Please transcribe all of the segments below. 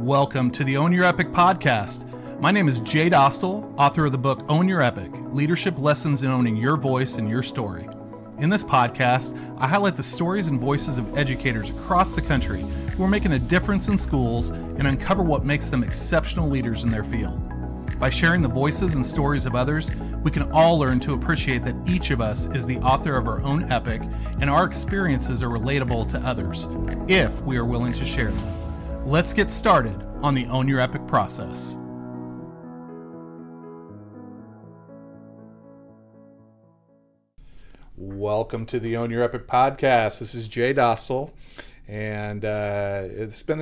Welcome to the Own Your Epic podcast. My name is Jay Dostal, author of the book Own Your Epic, Leadership Lessons in Owning Your Voice and Your Story. In this podcast, I highlight the stories and voices of educators across the country who are making a difference in schools and uncover what makes them exceptional leaders in their field. By sharing the voices and stories of others, we can all learn to appreciate that each of us is the author of our own epic and our experiences are relatable to others, if we are willing to share them. Let's get started on the Own Your Epic process. Welcome to the Own Your Epic podcast. This is Jay Dostal, and it's been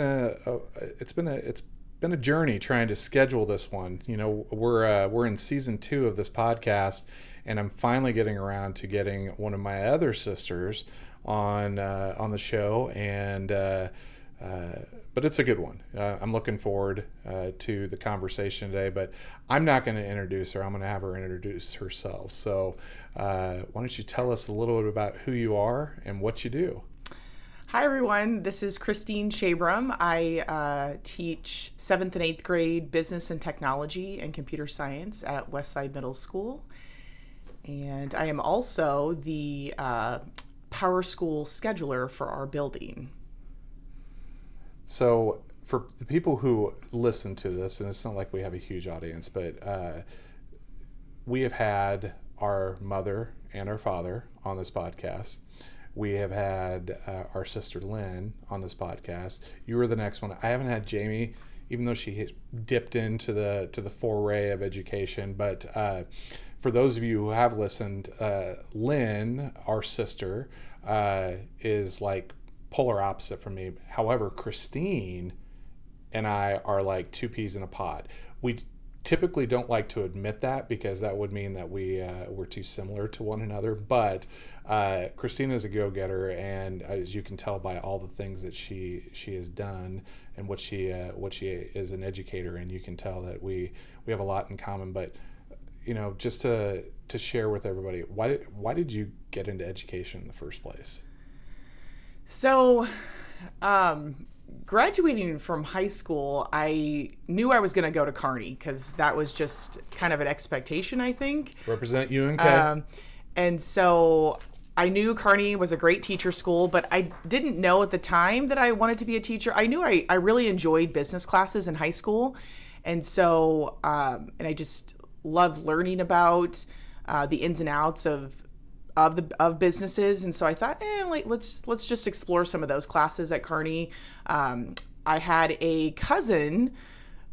a journey trying to schedule this one. You know, we're in season 2 of this podcast, and I'm finally getting around to getting one of my other sisters on the show, and but it's a good one. I'm looking forward to the conversation today, but I'm not going to introduce her. I'm going to have her introduce herself. So why don't you tell us a little bit about who you are and what you do? Hi, everyone. This is Kristeen Shabram. I teach 7th and 8th grade business and technology and computer science at Westside Middle School. And I am also the PowerSchool scheduler for our building. So for the people who listen to this, and it's not like we have a huge audience, but we have had our mother and our father on this podcast. We have had our sister Lynn on this podcast. You were the next one. I haven't had Jamie, even though she dipped into the foray of education. But for those of you who have listened, Lynn, our sister, is like polar opposite from me. However, Kristeen and I are like two peas in a pod. We typically don't like to admit that because that would mean that we're too similar to one another. But Kristeen is a go-getter, and as you can tell by all the things that she has done and what she is an educator, and you can tell that we have a lot in common. But you know, just to share with everybody, why did you get into education in the first place? So, graduating from high school, I knew I was going to go to Kearney because that was just kind of an expectation, I think. Represent UNK. And so I knew Kearney was a great teacher school, but I didn't know at the time that I wanted to be a teacher. I knew I really enjoyed business classes in high school. And so, and I just loved learning about the ins and outs of businesses, and so I thought, let's just explore some of those classes at Kearney. I had a cousin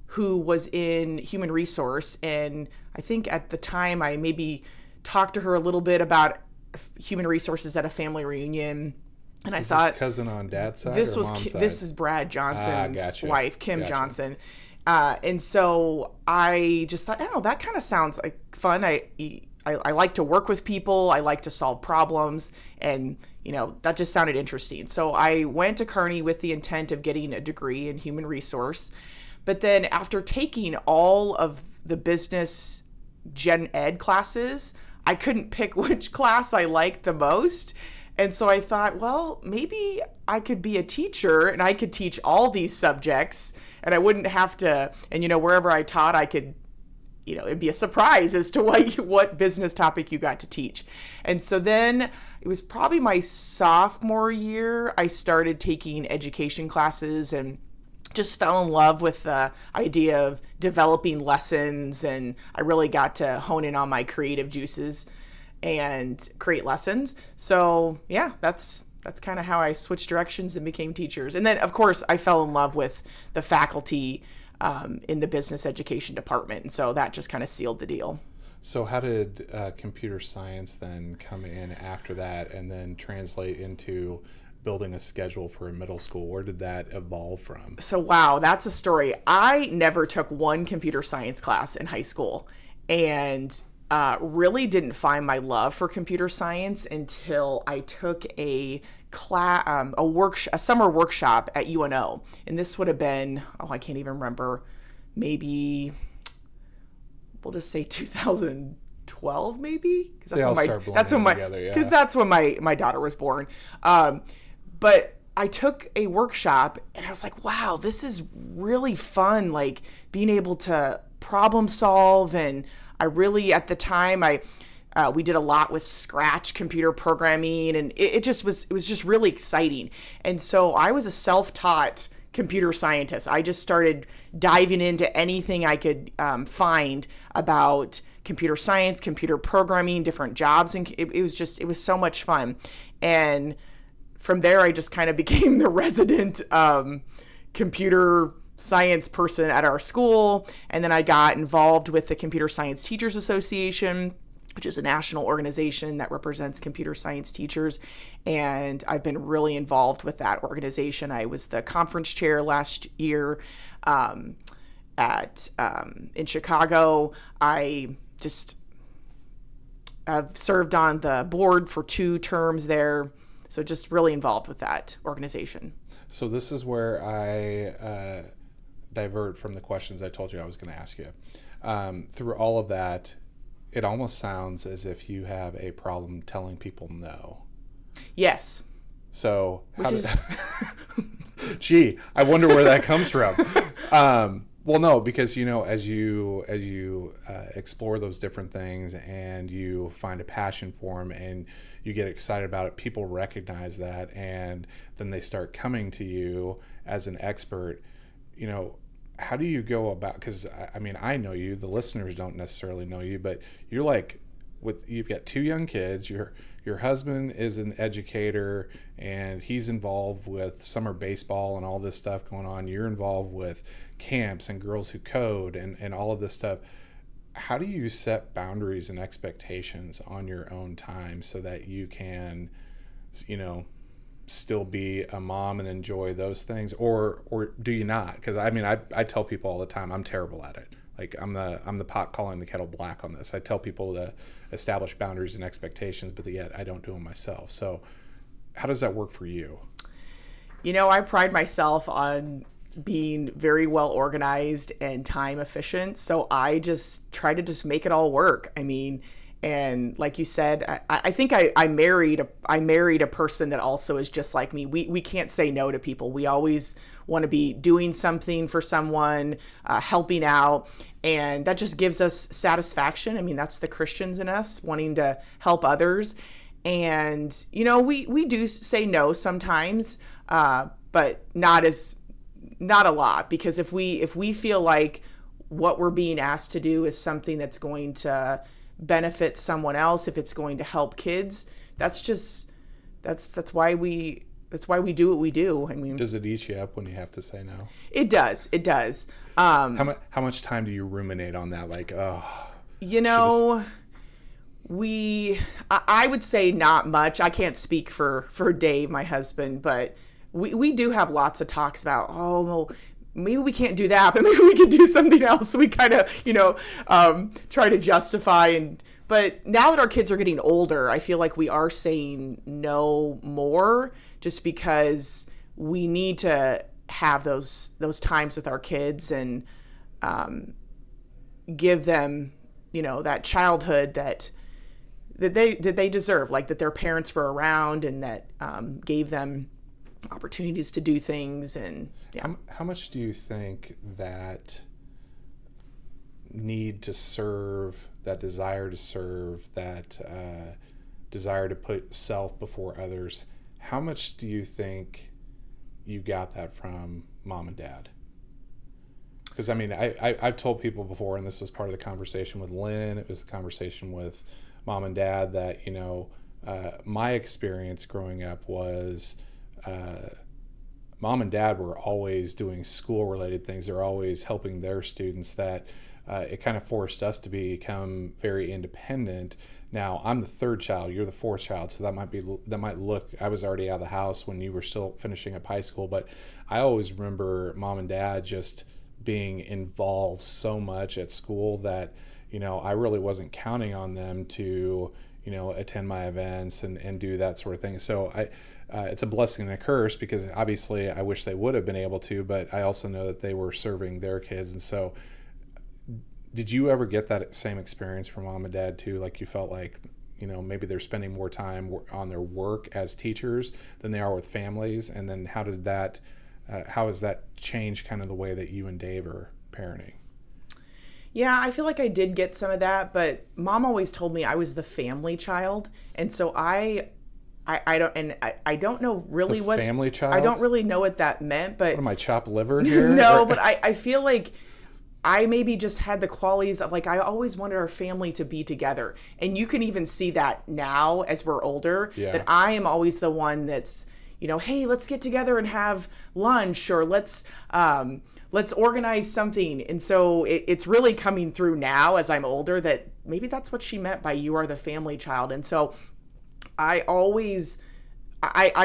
who was in human resource, and I think at the time I maybe talked to her a little bit about human resources at a family reunion, and I thought, this cousin on dad's side this or was mom's side? This is Brad Johnson's Gotcha. wife, Kim Gotcha. Johnson. And so I just thought, that kind of sounds like fun. I like to work with people. I like to solve problems. And, that just sounded interesting. So I went to Kearney with the intent of getting a degree in human resource. But then after taking all of the business gen ed classes, I couldn't pick which class I liked the most. And so I thought, well, maybe I could be a teacher and I could teach all these subjects and I wouldn't have to, and wherever I taught, I could, it'd be a surprise as to what business topic you got to teach. And so then it was probably my sophomore year, I started taking education classes and just fell in love with the idea of developing lessons. And I really got to hone in on my creative juices and create lessons. So yeah, that's kind of how I switched directions and became teachers. And then of course I fell in love with the faculty in the business education department. And so that just kind of sealed the deal. So how did computer science then come in after that and then translate into building a schedule for a middle school? Where did that evolve from? So wow, that's a story. I never took one computer science class in high school, and really didn't find my love for computer science until I took a summer workshop at UNO. And this would have been, I can't even remember, maybe, we'll just say 2012 maybe? Because that's when my daughter was born. But I took a workshop and I was like, wow, this is really fun. Like being able to problem solve. And I really, at the time, we did a lot with Scratch computer programming, and it was just really exciting. And so I was a self-taught computer scientist. I just started diving into anything I could find about computer science, computer programming, different jobs, and it was so much fun. And from there, I just kind of became the resident computer science person at our school. And then I got involved with the Computer Science Teachers Association, which is a national organization that represents computer science teachers. And I've been really involved with that organization. I was the conference chair last year in Chicago. I've served on the board for 2 terms there. So just really involved with that organization. So this is where I divert from the questions I told you I was going to ask you. Through all of that, it almost sounds as if you have a problem telling people no. Yes. So, gee, I wonder where that comes from. Well, no, because as you explore those different things and you find a passion for them and you get excited about it, people recognize that, and then they start coming to you as an expert. How do you go about? Because I mean, I know you. The listeners don't necessarily know you, but you're like, you've got 2 young kids. Your husband is an educator, and he's involved with summer baseball and all this stuff going on. You're involved with camps and Girls Who Code and all of this stuff. How do you set boundaries and expectations on your own time so that you can, still be a mom and enjoy those things, or do you not? Because I mean, I tell people all the time I'm terrible at it. Like I'm the pot calling the kettle black on this. I tell people to establish boundaries and expectations, but yet I don't do them myself. So how does that work for you? I pride myself on being very well organized and time efficient. So I just try to make it all work. I mean, and like you said, I think I married a person that also is just like me. We can't say no to people. We always want to be doing something for someone, helping out, and that just gives us satisfaction. I mean, that's the Christians in us, wanting to help others. And we do say no sometimes, but not a lot, because if we feel like what we're being asked to do is something that's going to benefit someone else, if it's going to help kids, that's why we do what we do. I mean, does it eat you up when you have to say no? It does. How much time do you ruminate on that? Like, I would say not much. I can't speak for Dave, my husband, but we do have lots of talks about, well, maybe we can't do that, but maybe we can do something else. So we kind of, try to justify. But now that our kids are getting older, I feel like we are saying no more, just because we need to have those times with our kids and give them, that childhood that they deserve, like that their parents were around and that gave them opportunities to do things. And yeah. How much do you think that need to serve, that desire to serve, that desire to put self before others, how much do you think you got that from mom and dad? Because I mean, I've told people before, and this was part of the conversation with Lynn, it was the conversation with mom and dad, that my experience growing up was mom and dad were always doing school related things. They're always helping their students, that it kind of forced us to become very independent. Now I'm the 3rd child, you're the 4th child, so that might look, I was already out of the house when you were still finishing up high school, but I always remember mom and dad just being involved so much at school that I really wasn't counting on them to attend my events and do that sort of thing. So it's a blessing and a curse, because obviously I wish they would have been able to, but I also know that they were serving their kids. And so did you ever get that same experience from mom and dad too? Like you felt like, maybe they're spending more time on their work as teachers than they are with families, and then how has that changed kind of the way that you and Dave are parenting? Yeah, I feel like I did get some of that, but Mom always told me I was the family child, and so I don't know really The what family child? I don't really know what that meant, but What am I, chopped liver here? no, but I feel like I maybe just had the qualities of, like, I always wanted our family to be together. And you can even see that now as we're older, Yeah. that I am always the one that's, hey, let's get together and have lunch, or let's organize something. And so it's really coming through now as I'm older that maybe that's what she meant by you are the family child. And so I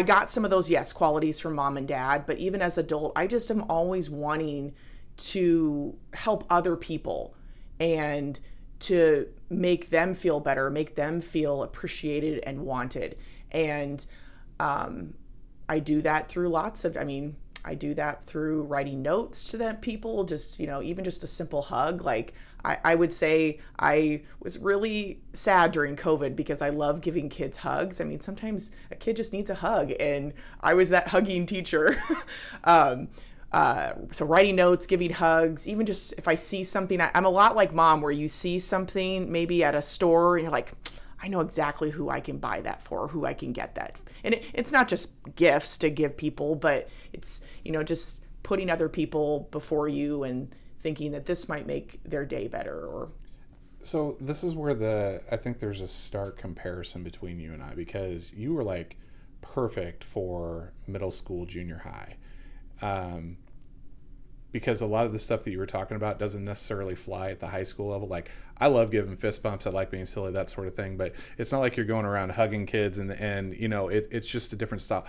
got some of those, yes, qualities from Mom and Dad, but even as adult, I just am always wanting to help other people and to make them feel better, make them feel appreciated and wanted. And I do that through I do that through writing notes to them people, just, even just a simple hug. Like, I would say I was really sad during COVID because I love giving kids hugs. I mean, sometimes a kid just needs a hug, and I was that hugging teacher. So writing notes, giving hugs, even just if I see something, I'm a lot like Mom, where you see something maybe at a store and you're like, I know exactly who I can buy that for, who I can get that. And it's not just gifts to give people, but it's, just putting other people before you and thinking that this might make their day better. Or So this is where I think there's a stark comparison between you and I, because you were like perfect for middle school, junior high. Because a lot of the stuff that you were talking about doesn't necessarily fly at the high school level. Like, I love giving fist bumps, I like being silly, that sort of thing, but it's not like you're going around hugging kids and it's just a different style.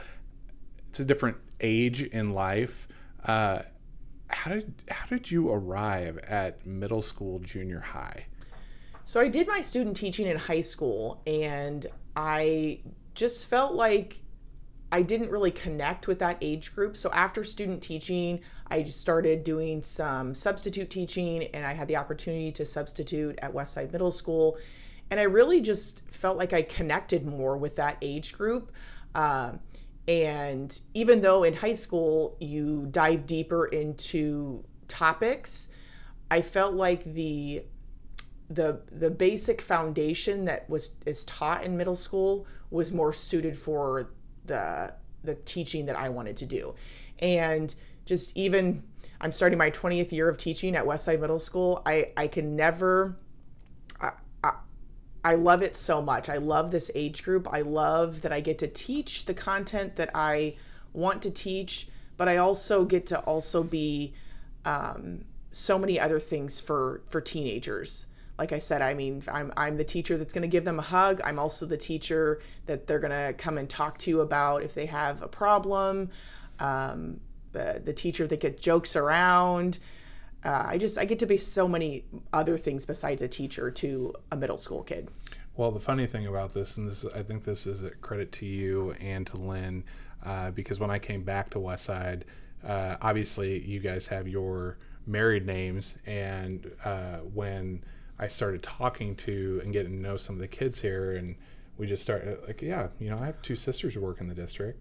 It's a different age in life. How did you arrive at middle school, junior high? So I did my student teaching in high school, and I just felt like I didn't really connect with that age group. So after student teaching, I just started doing some substitute teaching, and I had the opportunity to substitute at Westside Middle School. And I really just felt like I connected more with that age group. And even though in high school you dive deeper into topics, I felt like the basic foundation that is taught in middle school was more suited for the teaching that I wanted to do. And just even, I'm starting my 20th year of teaching at Westside Middle School. I love it so much. I love this age group. I love that I get to teach the content that I want to teach, but I also get to be so many other things for teenagers. Like I said, I mean, I'm the teacher that's going to give them a hug. I'm also the teacher that they're going to come and talk to you about if they have a problem. The teacher that gets jokes around. I get to be so many other things besides a teacher to a middle school kid. Well, the funny thing about this, and I think this is a credit to you and to Lynn, because when I came back to Westside, obviously you guys have your married names, and when I started talking to and getting to know some of the kids here, and we just started like, I have two sisters who work in the district.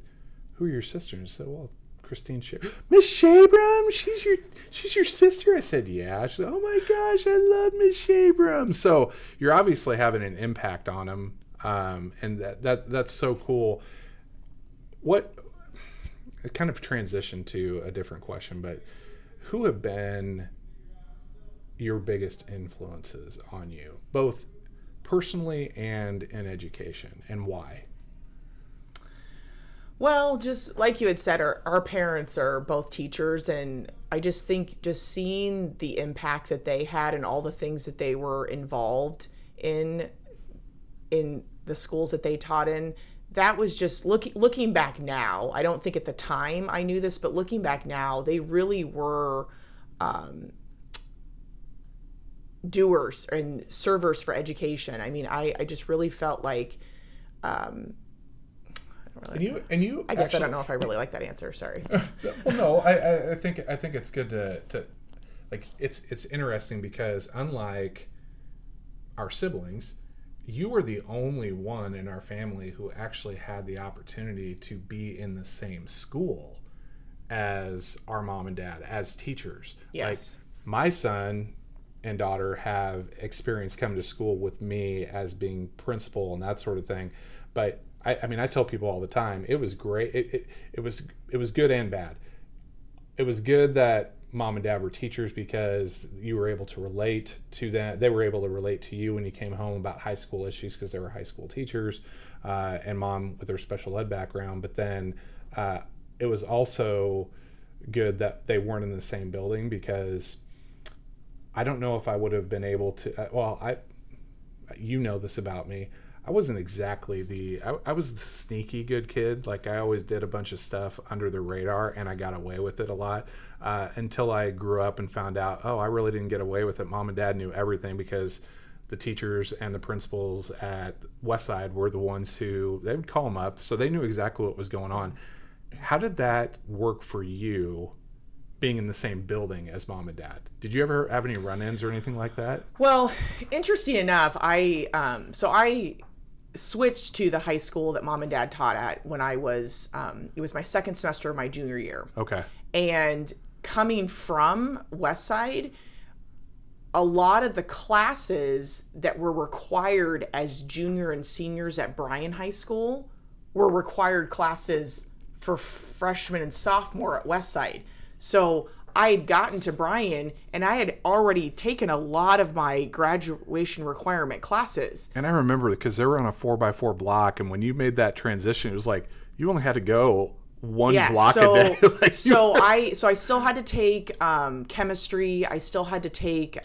Who are your sisters? I said, well, Kristeen Shabram. Miss Shabram, she's your sister? I said, yeah. She said, oh my gosh, I love Miss Shabram. So you're obviously having an impact on them, and that's so cool. What kind of transition to a different question, but who have been your biggest influences on you, both personally and in education, and why? Well, just like you had said, our parents are both teachers, and I just think just seeing the impact that they had and all the things that they were involved in the schools that they taught in, that was just looking back now. I don't think at the time I knew this, but looking back now, they really were doers and servers for education. I mean, I just really felt like I guess I don't know if I really like that answer. Sorry. Well, no, I think it's good to like, it's interesting because unlike our siblings, you were the only one in our family who actually had the opportunity to be in the same school as our mom and dad, as teachers. Yes. Like, my son and daughter have experience coming to school with me as being principal and that sort of thing. But I mean, I tell people all the time, it was great. It was good and bad. It was good that mom and dad were teachers because you were able to relate to them. They were able to relate to you when you came home about high school issues because they were high school teachers, and mom with her special ed background. But then it was also good that they weren't in the same building, because I don't know if I would have been able to. You know this about me. I wasn't exactly I was the sneaky good kid. Like, I always did a bunch of stuff under the radar, and I got away with it a lot until I grew up and found out, I really didn't get away with it. Mom and dad knew everything, because the teachers and the principals at Westside were the ones who, they would call them up, so they knew exactly what was going on. How did that work for you, being in the same building as mom and dad? Did you ever have any run-ins or anything like that? Well, interesting enough, I switched to the high school that mom and dad taught at when I was, it was my second semester of my junior year. Okay. And coming from Westside, a lot of the classes that were required as junior and seniors at Bryan High School were required classes for freshmen and sophomore at Westside. So I had gotten to Bryan, and I had already taken a lot of my graduation requirement classes. And I remember, because they were on a 4x4 block, and when you made that transition, it was like you only had to go one block a day. So I still had to take chemistry. I still had to take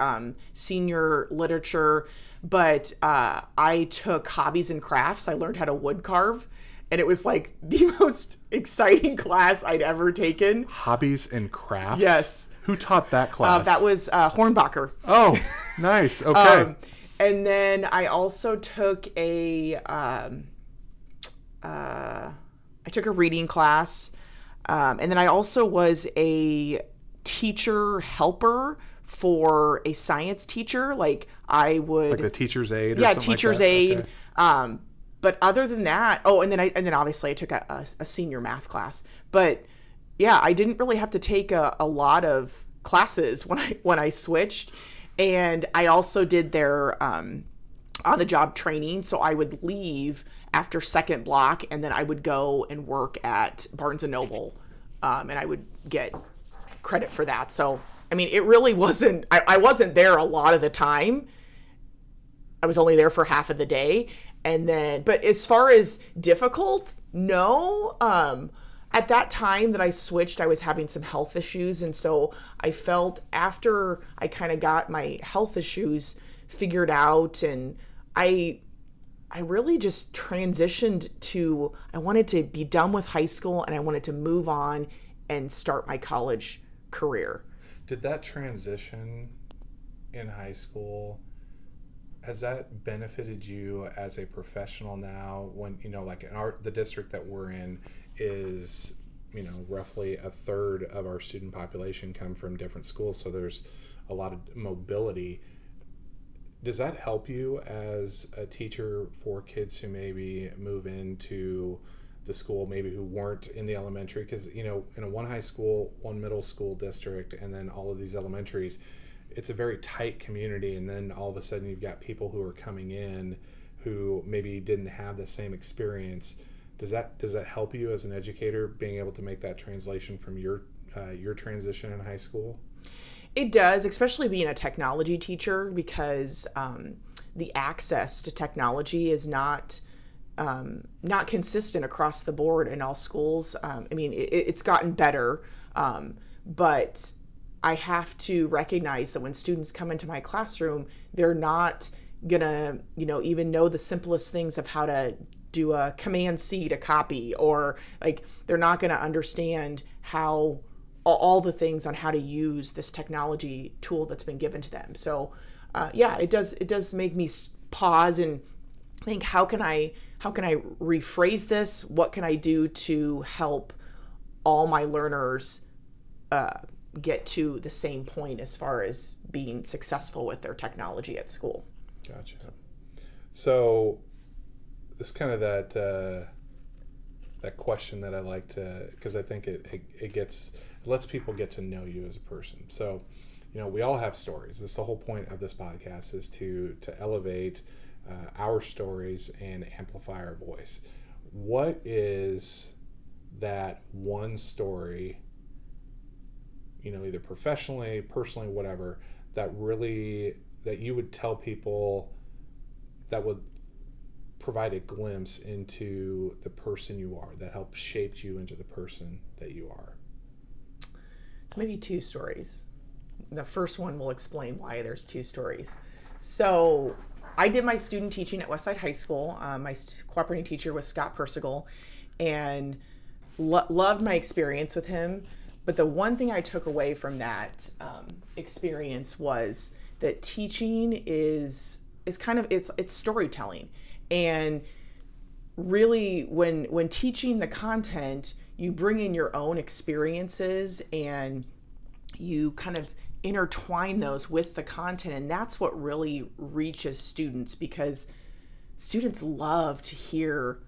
senior literature, but I took hobbies and crafts. I learned how to wood carve. And it was like the most exciting class I'd ever taken. Hobbies and crafts? Yes. Who taught that class? That was Hornbacher. Oh, nice. Okay. And then I also took I took a reading class. And then I also was a teacher helper for a science teacher. Like, I would... Like the teacher's aide or yeah, something teacher's like that? aide. Okay. But other than that, and then obviously I took a senior math class. But yeah, I didn't really have to take a lot of classes when I switched, and I also did their on the job training. So I would leave after second block, and then I would go and work at Barnes and Noble, and I would get credit for that. So I mean, it really wasn't. I wasn't there a lot of the time. I was only there for half of the day. And then, but as far as difficult, no. At that time that I switched, I was having some health issues. And so I felt, after I kind of got my health issues figured out, and I really just transitioned to, I wanted to be done with high school, and I wanted to move on and start my college career. Did that transition in high school, has that benefited you as a professional now? When, like in the district that we're in is, roughly a third of our student population come from different schools. So there's a lot of mobility. Does that help you as a teacher for kids who maybe move into the school, maybe who weren't in the elementary? Because, in a one high school, one middle school district, and then all of these elementaries, it's a very tight community, and then all of a sudden you've got people who are coming in who maybe didn't have the same experience. Does that help you as an educator, being able to make that translation from your transition in high school? It does, especially being a technology teacher, because the access to technology is not consistent across the board in all schools. I mean, it's gotten better, but I have to recognize that when students come into my classroom, they're not gonna, even know the simplest things of how to do a Command-C to copy, or like, they're not gonna understand how all the things on how to use this technology tool that's been given to them. So yeah, it does make me pause and think, how can I rephrase this? What can I do to help all my learners get to the same point as far as being successful with their technology at school? Gotcha. So it's kind of that question that I like to, because I think it lets people get to know you as a person. So, we all have stories. That's the whole point of this podcast, is to elevate our stories and amplify our voice. What is that one story, either professionally, personally, whatever, that you would tell people that would provide a glimpse into the person you are, that helped shape you into the person that you are? So maybe two stories. The first one will explain why there's two stories. So I did my student teaching at Westside High School. My cooperating teacher was Scott Persigal, and loved my experience with him. But the one thing I took away from that experience was that teaching is kind of, it's storytelling. And really, when teaching the content, you bring in your own experiences and you kind of intertwine those with the content. And that's what really reaches students, because students love to hear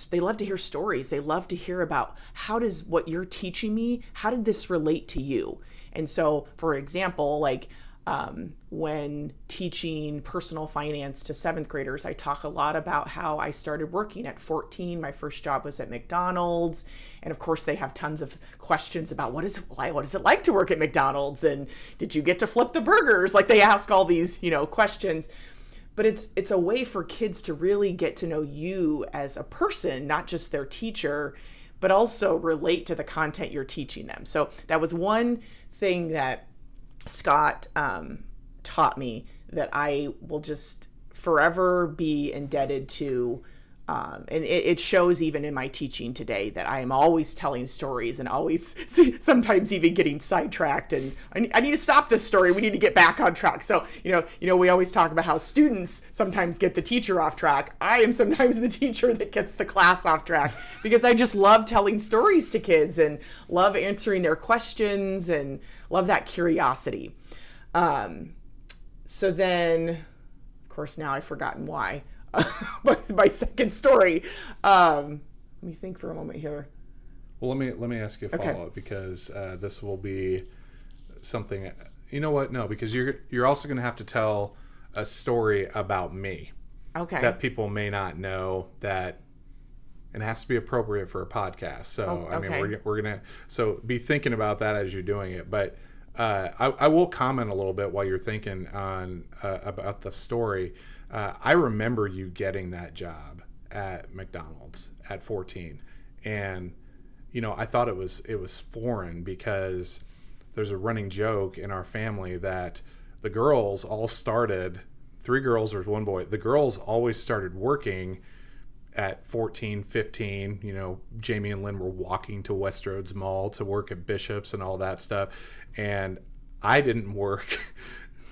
they love to hear stories. They love to hear about, how does what you're teaching me, how did this relate to you? And so, for example, like when teaching personal finance to seventh graders, I talk a lot about how I started working at 14. My first job was at McDonald's. And of course, they have tons of questions about what is it like to work at McDonald's? And did you get to flip the burgers? Like, they ask all these, questions. But it's a way for kids to really get to know you as a person, not just their teacher, but also relate to the content you're teaching them. So that was one thing that Scott taught me that I will just forever be indebted to. And it shows even in my teaching today, that I am always telling stories and always sometimes even getting sidetracked, and I need to stop this story. We need to get back on track. So, we always talk about how students sometimes get the teacher off track. I am sometimes the teacher that gets the class off track, because I just love telling stories to kids and love answering their questions and love that curiosity. So then, of course, now I've forgotten why. My second story. Let me think for a moment here. Well, let me ask you a follow-up, because this will be something. You know what? No, because you're also going to have to tell a story about me. Okay. That people may not know, that it has to be appropriate for a podcast. So I mean, we're gonna be thinking about that as you're doing it. But I will comment a little bit while you're thinking on about the story. I remember you getting that job at McDonald's at 14, and I thought it was foreign, because there's a running joke in our family that the girls all started, 3 girls, there's 1 boy, the girls always started working at 14, 15. Jamie and Lynn were walking to Westroads Mall to work at Bishop's and all that stuff, and I didn't work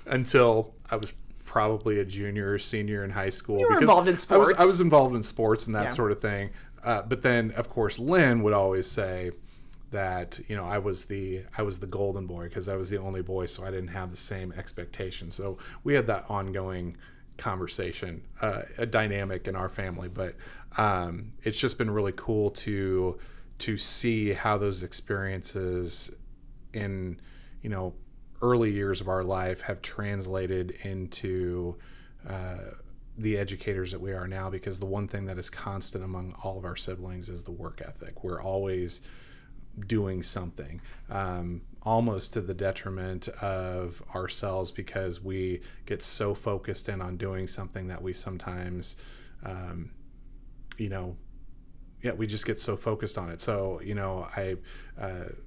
until I was probably a junior or senior in high school. You were involved in sports. I was involved in sports and that sort of thing. But then, of course, Lynn would always say that I was the golden boy, because I was the only boy, so I didn't have the same expectations. So we had that ongoing conversation, a dynamic in our family. But it's just been really cool to see how those experiences in early years of our life have translated into the educators that we are now, because the one thing that is constant among all of our siblings is the work ethic. We're always doing something, almost to the detriment of ourselves, because we get so focused in on doing something that we sometimes we just get so focused on it. So,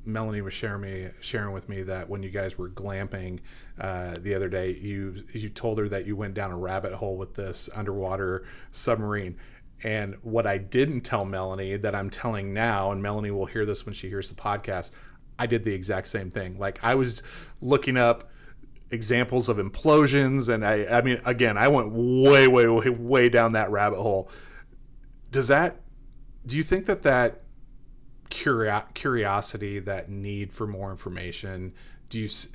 Melanie was sharing with me that when you guys were glamping the other day, you told her that you went down a rabbit hole with this underwater submarine. And what I didn't tell Melanie, that I'm telling now, and Melanie will hear this when she hears the podcast, I did the exact same thing. Like, I was looking up examples of implosions, and I mean, again, I went way, way, way, way down that rabbit hole. Do you think that curiosity, that need for more information, does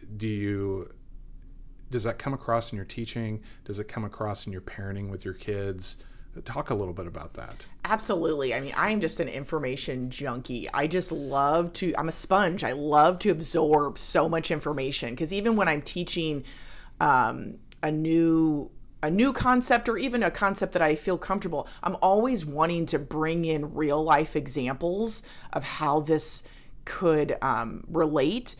does that come across in your teaching? Does it come across in your parenting with your kids? Talk a little bit about that. Absolutely. I mean, I'm just an information junkie. I'm a sponge. I love to absorb so much information, because even when I'm teaching a new concept, or even a concept that I feel comfortable, I'm always wanting to bring in real life examples of how this could relate.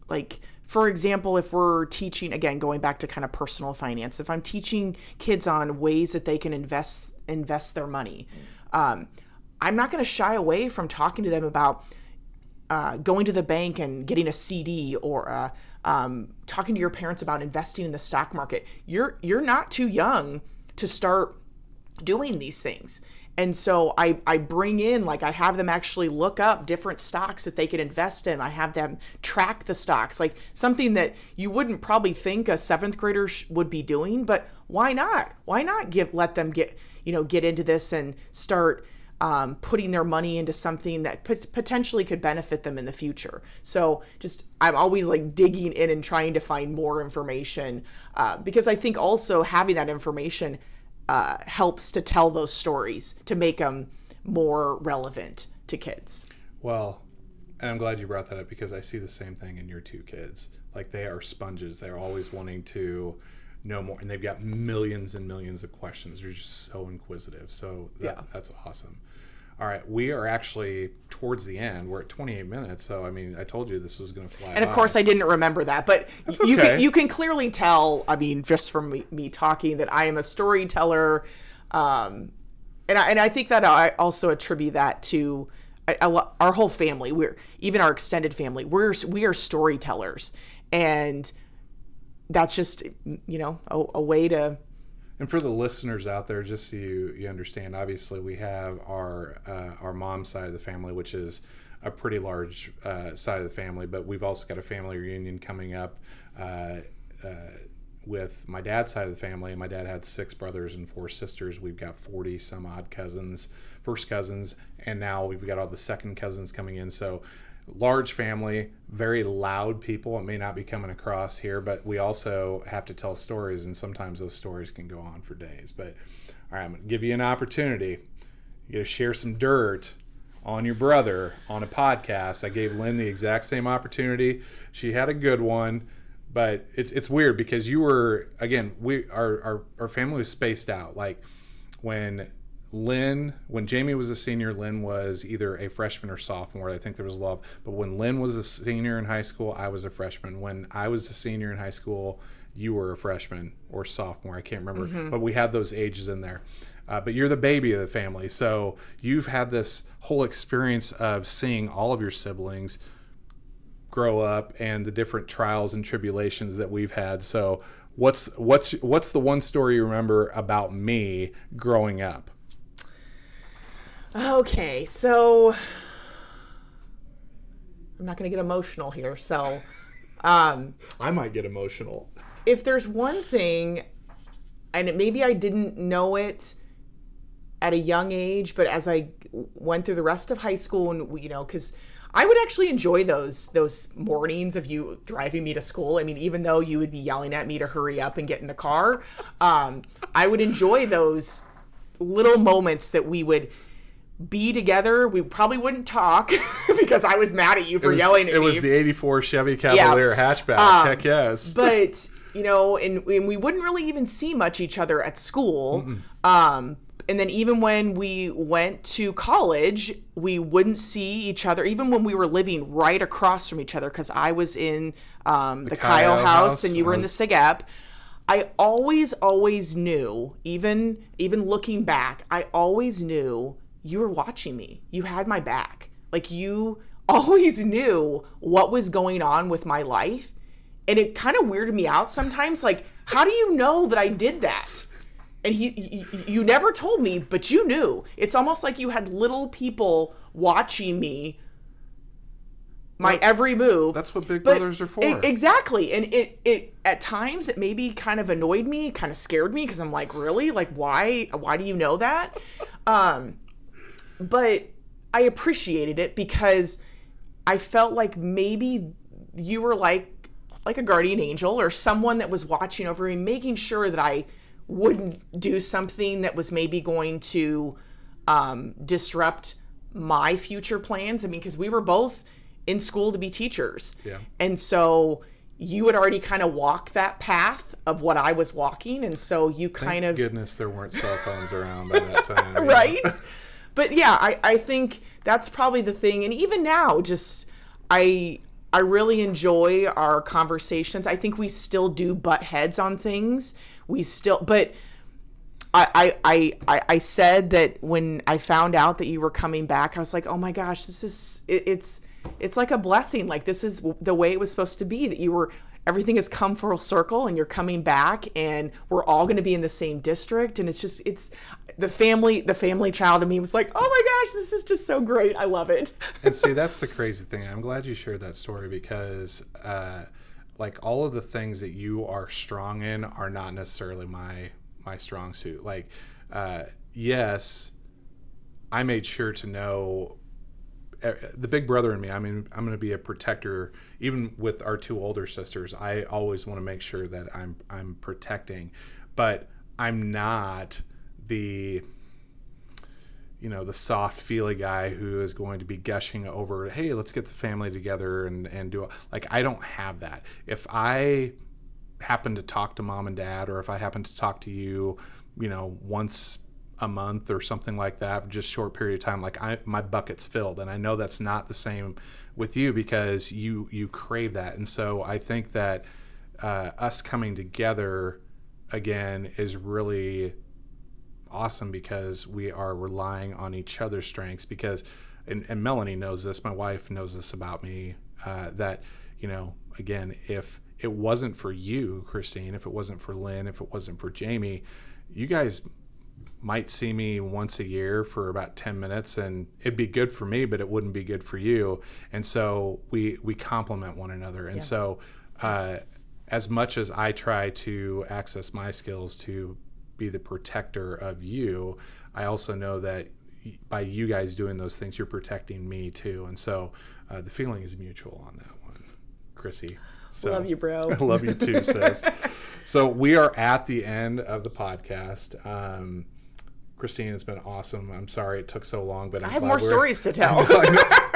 Like, for example, if we're teaching, again, going back to kind of personal finance, if I'm teaching kids on ways that they can invest their money, I'm not going to shy away from talking to them about going to the bank and getting a CD, or talking to your parents about investing in the stock market. You're not too young to start doing these things. And so I bring in, like, I have them actually look up different stocks that they could invest in. I have them track the stocks, like something that you wouldn't probably think a seventh grader would be doing, but why not? Why not let them get into this and start putting their money into something that potentially could benefit them in the future. So I'm always like digging in and trying to find more information, because I think also having that information helps to tell those stories, to make them more relevant to kids. Well, and I'm glad you brought that up, because I see the same thing in your two kids. Like, they are sponges. They're always wanting to know more, and they've got millions and millions of questions. They're just so inquisitive. So that's awesome. All right, we are actually towards the end. We're at 28 minutes, so I mean, I told you this was going to fly. And of course, I didn't remember that, but that's okay. You can clearly tell, I mean, just from me talking, that I am a storyteller, and I think that I also attribute that to our whole family. Even our extended family. We are storytellers, and that's just a way to. And for the listeners out there, just so you understand, obviously we have our mom's side of the family, which is a pretty large side of the family, but we've also got a family reunion coming up with my dad's side of the family. And my dad had 6 brothers and 4 sisters. We've got 40 some odd first cousins, and now we've got all the second cousins coming in. So large family, very loud people. It may not be coming across here, but we also have to tell stories, and sometimes those stories can go on for days. But all right, I'm going to give you an opportunity. You got to share some dirt on your brother on a podcast. I gave Lynn the exact same opportunity. She had a good one, but it's weird because you were, again, our family was spaced out. Like, when Jamie was a senior, Lynn was either a freshman or sophomore. I think there was love. But when Lynn was a senior in high school, I was a freshman. When I was a senior in high school, you were a freshman or sophomore. I can't remember. Mm-hmm. But we had those ages in there. But you're the baby of the family. So you've had this whole experience of seeing all of your siblings grow up and the different trials and tribulations that we've had. So what's the one story you remember about me growing up? Okay, so I'm not going to get emotional here. So I might get emotional. If there's one thing, and maybe I didn't know at a young age, but as I went through the rest of high school, and because I would actually enjoy those mornings of you driving me to school. I mean, even though you would be yelling at me to hurry up and get in the car, I would enjoy those little moments that we would be together. We probably wouldn't talk because I was mad at you for yelling at me. It was the 84 Chevy Cavalier hatchback. Heck yes. But, and we wouldn't really even see much each other at school. And then even when we went to college, we wouldn't see each other, even when we were living right across from each other, because I was in the Kyle house and you were in the SIGAP. I always knew, even looking back, I always knew you were watching me. You had my back. Like, you always knew what was going on with my life. And it kind of weirded me out sometimes. Like, how do you know that I did that? And you never told me, but you knew. It's almost like you had little people watching me, my every move. That's what big brothers are for. Exactly. And it at times it maybe kind of annoyed me, kind of scared me, because I'm like, really? Like, why do you know that? But I appreciated it because I felt like maybe you were like like a guardian angel or someone that was watching over me, making sure that I wouldn't do something that was maybe going to disrupt my future plans. I mean, because we were both in school to be teachers. Yeah. And so you had already kind of walked that path of what I was walking. And so you kind Thank of... goodness there weren't cell phones around by that time. Right? But yeah, I think that's probably the thing. And even now, just I really enjoy our conversations. I think we still do butt heads on things. But I said that when I found out that you were coming back, I was like, oh my gosh, it's like a blessing. Like, this is the way it was supposed to be, that everything has come full circle and you're coming back and we're all going to be in the same district. And it's the family child in me was like, oh my gosh, this is just so great. I love it. And see, that's the crazy thing. I'm glad you shared that story because, like, all of the things that you are strong in are not necessarily my strong suit. Like, yes, I made sure to know the big brother in me. I mean, I'm going to be a protector. Even with our two older sisters, I always want to make sure that I'm protecting, but I'm not the soft, feely guy who is going to be gushing over, hey, let's get the family together and do it. Like, I don't have that. If I happen to talk to mom and dad, or if I happen to talk to you, once a month or something like that, just short period of time, like my bucket's filled. And I know that's not the same with you because you crave that. And so I think that us coming together again is really awesome because we are relying on each other's strengths. Because and Melanie knows this, my wife knows this about me, that again, if it wasn't for you, Kristeen, if it wasn't for Lynn, if it wasn't for Jamie, you guys might see me once a year for about 10 minutes and it'd be good for me, but it wouldn't be good for you. And so we complement one another. And so as much as I try to access my skills to be the protector of you, I also know that by you guys doing those things, you're protecting me too. And so the feeling is mutual on that one, Chrissy. So, love you, bro. I love you too, sis. So we are at the end of the podcast. Kristeen, it's been awesome. I'm sorry it took so long, but I have more stories to tell.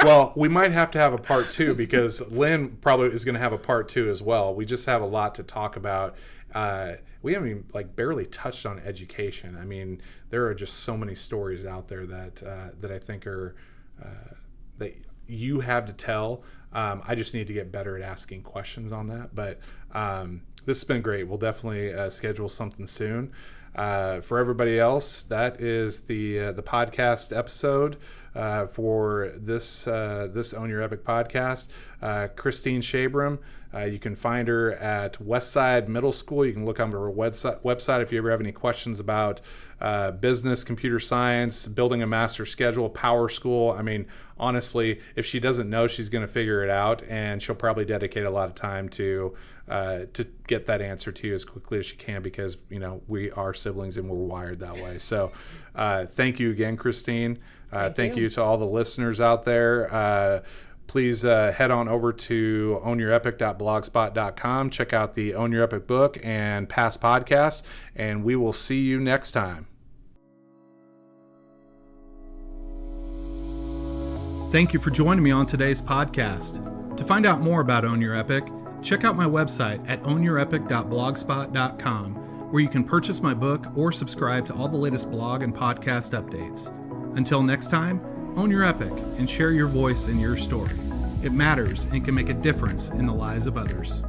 Well, we might have to have a part 2 because Lynn probably is going to have a part 2 as well. We just have a lot to talk about. We haven't even barely touched on education. I mean, there are just so many stories out there that I think are that you have to tell. I just need to get better at asking questions on that. But this has been great. We'll definitely schedule something soon. For everybody else, that is the podcast episode for this Own Your Epic podcast. Kristeen Shabram, you can find her at Westside Middle School. You can look on her website if you ever have any questions about business, computer science, building a master schedule, PowerSchool. I mean, honestly, if she doesn't know, she's going to figure it out, and she'll probably dedicate a lot of time to get that answer to you as quickly as she can, because we are siblings and we're wired that way. So thank you again, Kristeen. Thank you to all the listeners out there. Please head on over to ownyourepic.blogspot.com. Check out the Own Your Epic book and past podcasts, and we will see you next time. Thank you for joining me on today's podcast. To find out more about Own Your Epic, check out my website at ownyourepic.blogspot.com, where you can purchase my book or subscribe to all the latest blog and podcast updates. Until next time, own your epic and share your voice and your story. It matters and can make a difference in the lives of others.